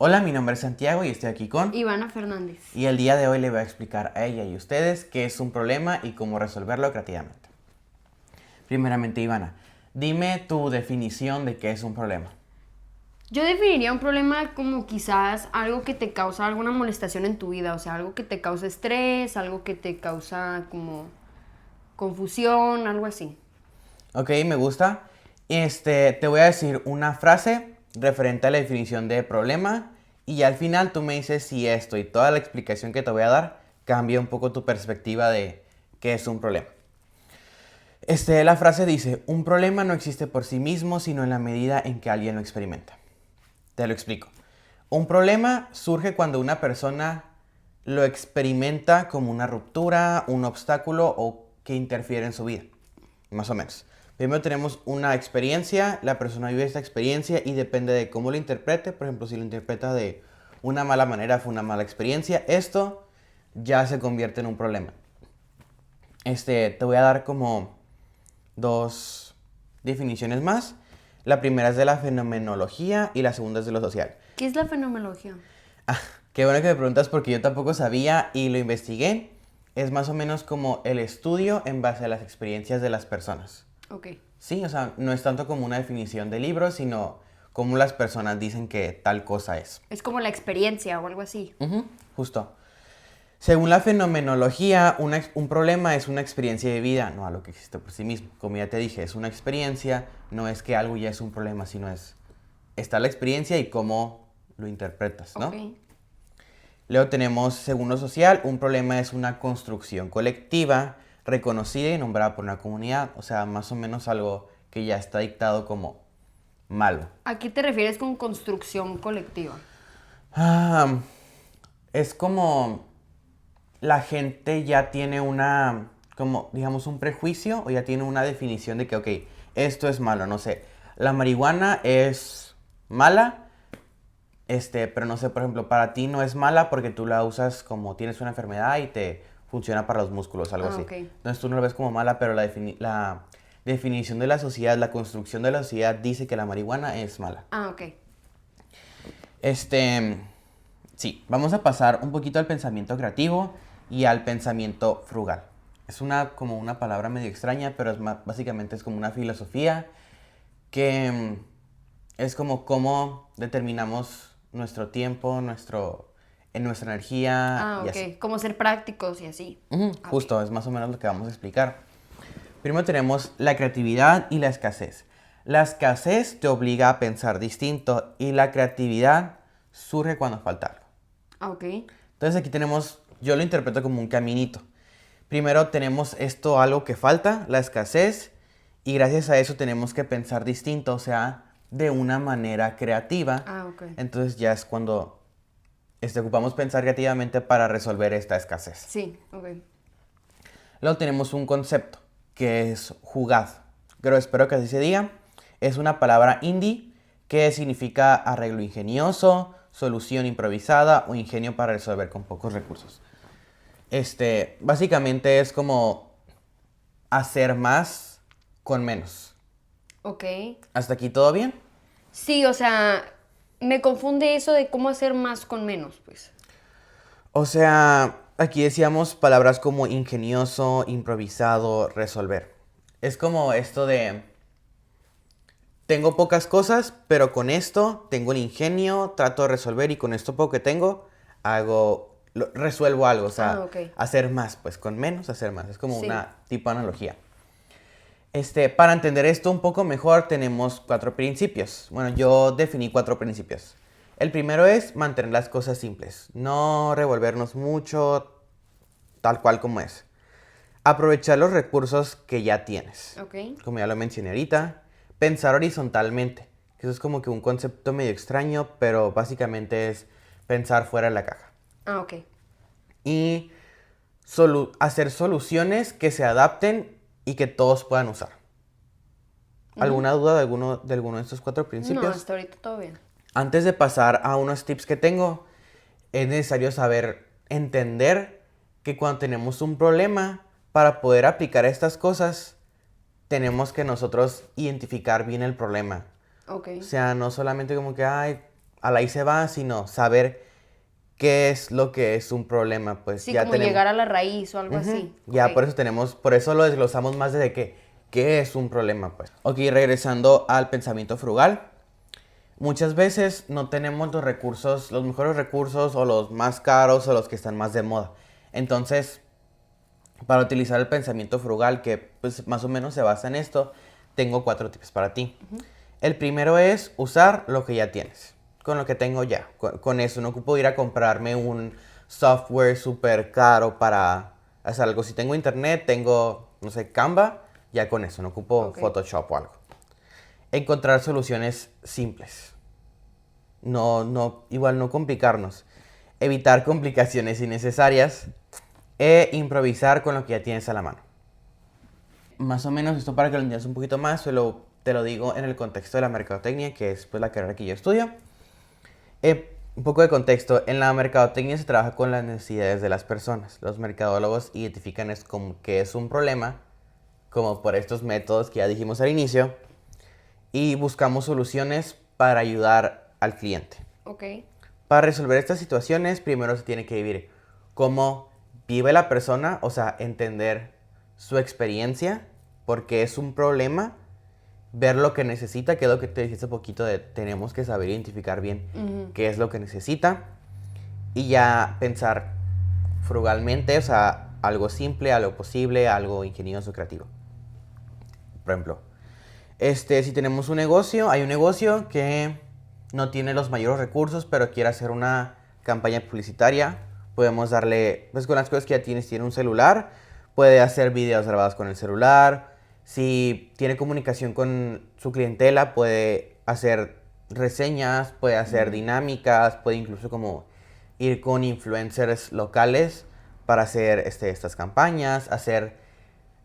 Hola, mi nombre es Santiago y estoy aquí con... Ivana Fernández. Y el día de hoy le voy a explicar a ella y a ustedes qué es un problema y cómo resolverlo creativamente. Primeramente, Ivana, dime tu definición de qué es un problema. Yo definiría un problema como quizás algo que te causa alguna molestación en tu vida, o sea, algo que te causa estrés, algo que te causa como confusión, algo así. Ok, me gusta. Te voy a decir una frase referente a la definición de problema y al final tú me dices si esto y toda la explicación que te voy a dar cambia un poco tu perspectiva de qué es un problema. La frase dice, un problema no existe por sí mismo, sino en la medida en que alguien lo experimenta. Te lo explico. Un problema surge cuando una persona lo experimenta como una ruptura, un obstáculo o que interfiere en su vida. Más o menos. Primero tenemos una experiencia, la persona vive esta experiencia y depende de cómo lo interprete. Por ejemplo, si lo interpreta de una mala manera, fue una mala experiencia, esto ya se convierte en un problema. Te voy a dar como dos definiciones más. La primera es de la fenomenología y la segunda es de lo social. ¿Qué es la fenomenología? Ah, qué bueno que me preguntas porque yo tampoco sabía y lo investigué. Es más o menos como el estudio en base a las experiencias de las personas. Ok. Sí, o sea, no es tanto como una definición de libro, sino como las personas dicen que tal cosa es. Es como la experiencia o algo así. Justo. Según la fenomenología, un problema es una experiencia de vida, no algo que existe por sí mismo. Como ya te dije, es una experiencia, no es que algo ya es un problema, sino está la experiencia y cómo lo interpretas, ¿no? Ok. Luego tenemos, según lo social, un problema es una construcción colectiva, reconocida y nombrada por una comunidad. O sea, más o menos algo que ya está dictado como malo. ¿A qué te refieres con construcción colectiva? Ah, es como la gente ya tiene como digamos, un prejuicio o ya tiene una definición de que, ok, esto es malo, no sé. La marihuana es mala, pero no sé, por ejemplo, para ti no es mala porque tú la usas como tienes una enfermedad y te funciona para los músculos, algo Ah, así. ok. Entonces tú no lo ves como mala, pero la definición de la sociedad, la construcción de la sociedad dice que la marihuana es mala. Ah, ok. Sí, vamos a pasar un poquito al pensamiento creativo y al pensamiento frugal. Es como una palabra medio extraña, pero básicamente es como una filosofía que es como cómo determinamos nuestro tiempo, nuestra energía Ah, y así. ok. Como ser prácticos y así. Ah, ok. Justo, es más o menos lo que vamos a explicar. Primero tenemos la creatividad y la escasez. La escasez te obliga a pensar distinto y la creatividad surge cuando falta algo. Ah, ok. Entonces aquí yo lo interpreto como un caminito. Primero tenemos algo que falta, la escasez, y gracias a eso tenemos que pensar distinto, o sea, de una manera creativa. Ah, ok. Entonces ya es cuando ocupamos pensar creativamente para resolver esta escasez. Sí, ok. Luego tenemos un concepto que es jugad. Pero espero que así se diga. Es una palabra hindi que significa arreglo ingenioso, solución improvisada o ingenio para resolver con pocos recursos. Básicamente es como hacer más con menos. Ok. ¿Hasta aquí todo bien? Sí, o sea, me confunde eso de cómo hacer más con menos, pues. O sea, aquí decíamos palabras como ingenioso, improvisado, resolver. Es como esto de, tengo pocas cosas, pero con esto tengo el ingenio, trato de resolver y con esto poco que tengo, resuelvo algo. O Ah, sea, ok. hacer más, pues con menos hacer más. Es como Sí. una tipo analogía. Para entender esto un poco mejor tenemos 4 principios. Bueno, yo definí 4 principios. El primero es mantener las cosas simples, no revolvernos mucho, tal cual como es. Aprovechar los recursos que ya tienes. Ok. Como ya lo mencioné ahorita, pensar horizontalmente. Eso es como que un concepto medio extraño, pero básicamente es pensar fuera de la caja. Ah, ok. Y hacer soluciones que se adapten y que todos puedan usar. ¿Alguna duda de alguno de estos 4 No, principios? hasta ahorita todo bien. Antes de pasar a unos tips que tengo, es necesario entender que cuando tenemos un problema, para poder aplicar estas cosas, tenemos que nosotros identificar bien el problema. Ok. O sea, no solamente como que, ay, a la ahí se va, sino saber qué es lo que es un problema, pues Sí, ya como tenemos. llegar a la raíz o algo así. Ya, Ok. por eso lo desglosamos más desde qué es un problema, pues. Ok, regresando al pensamiento frugal. Muchas veces no tenemos los recursos, los mejores recursos o los más caros o los que están más de moda. Entonces, para utilizar el pensamiento frugal, que pues más o menos se basa en esto, tengo 4 tips para ti. El primero es usar lo que ya tienes, con lo que tengo ya. Con eso no ocupo ir a comprarme un software súper caro para hacer algo. Si tengo internet, tengo, no sé, Canva, ya con eso, no ocupo Ok. Photoshop o algo. Encontrar soluciones simples. Igual no complicarnos. Evitar complicaciones innecesarias e improvisar con lo que ya tienes a la mano. Más o menos esto para que lo entiendas un poquito más, te lo digo en el contexto de la mercadotecnia, que es pues la carrera que yo estudio. Un poco de contexto, en la mercadotecnia se trabaja con las necesidades de las personas. Los mercadólogos identifican como que es un problema, como por estos métodos que ya dijimos al inicio, y buscamos soluciones para ayudar al cliente. Ok. Para resolver estas situaciones, primero se tiene que vivir cómo vive la persona, o sea, entender su experiencia, porque es un problema, ver lo que necesita, que es lo que te dije hace poquito de tenemos que saber identificar bien qué es lo que necesita y ya pensar frugalmente, o sea, algo simple, algo posible, algo ingenioso, creativo. Por ejemplo, si tenemos un negocio, hay un negocio que no tiene los mayores recursos, pero quiere hacer una campaña publicitaria. Podemos darle, pues con las cosas que ya tienes, tiene un celular, puede hacer videos grabados con el celular. Si tiene comunicación con su clientela, puede hacer reseñas, puede hacer dinámicas, puede incluso como ir con influencers locales para hacer estas campañas, hacer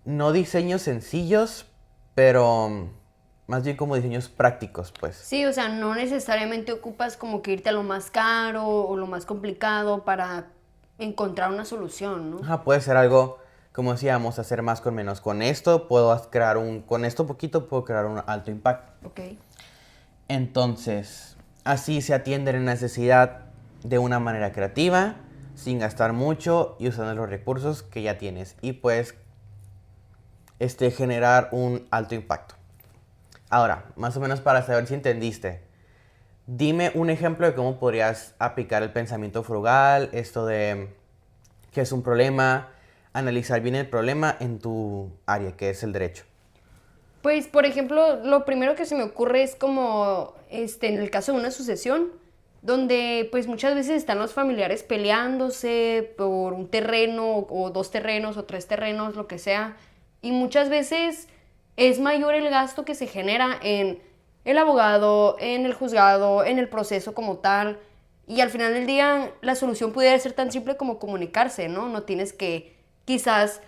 no diseños sencillos, pero más bien como diseños prácticos, pues. Sí, o sea, no necesariamente ocupas como que irte a lo más caro o lo más complicado para encontrar una solución, ¿no? Ajá, puede ser algo, como decíamos, hacer más con menos. Con esto puedo crear con esto poquito puedo crear un alto impacto. Ok. Entonces, así se atiende la necesidad de una manera creativa, sin gastar mucho y usando los recursos que ya tienes. Y pues, generar un alto impacto. Ahora, más o menos para saber si entendiste, dime un ejemplo de cómo podrías aplicar el pensamiento frugal, esto de qué es un problema, analizar bien el problema en tu área, que es el derecho. Pues, por ejemplo, lo primero que se me ocurre es como, en el caso de una sucesión, donde pues muchas veces están los familiares peleándose por un terreno o 2 terrenos o 3 terrenos, lo que sea, y muchas veces es mayor el gasto que se genera en el abogado, en el juzgado, en el proceso como tal, y al final del día la solución pudiera ser tan simple como comunicarse, ¿no? No tienes que quizás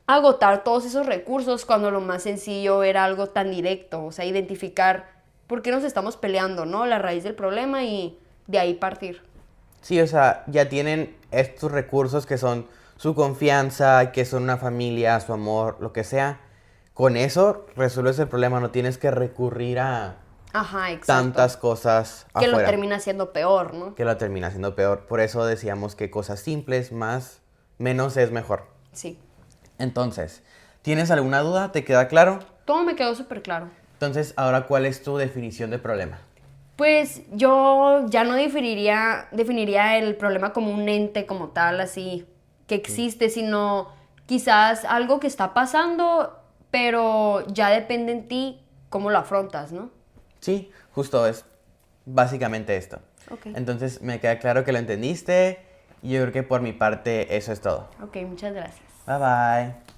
agotar todos esos recursos cuando lo más sencillo era algo tan directo, o sea, identificar por qué nos estamos peleando, ¿no? La raíz del problema y de ahí partir. Sí, o sea, ya tienen estos recursos que son su confianza, que son una familia, su amor, lo que sea. Con eso resuelves el problema, no tienes que recurrir a Ajá, exacto. tantas cosas Que lo afuera. termina siendo peor, ¿no? Que lo termina siendo peor. Por eso decíamos que cosas simples, menos es mejor. Sí. Entonces, ¿tienes alguna duda? ¿Te queda claro? Todo me quedó súper claro. Entonces, ahora, ¿cuál es tu definición de problema? Pues yo ya no definiría el problema como un ente como tal, así, que existe, sino quizás algo que está pasando, pero ya depende en ti cómo lo afrontas, ¿no? Sí, justo es básicamente esto. Ok. Entonces, me queda claro que lo entendiste y yo creo que por mi parte eso es todo. Ok, muchas gracias. Bye bye.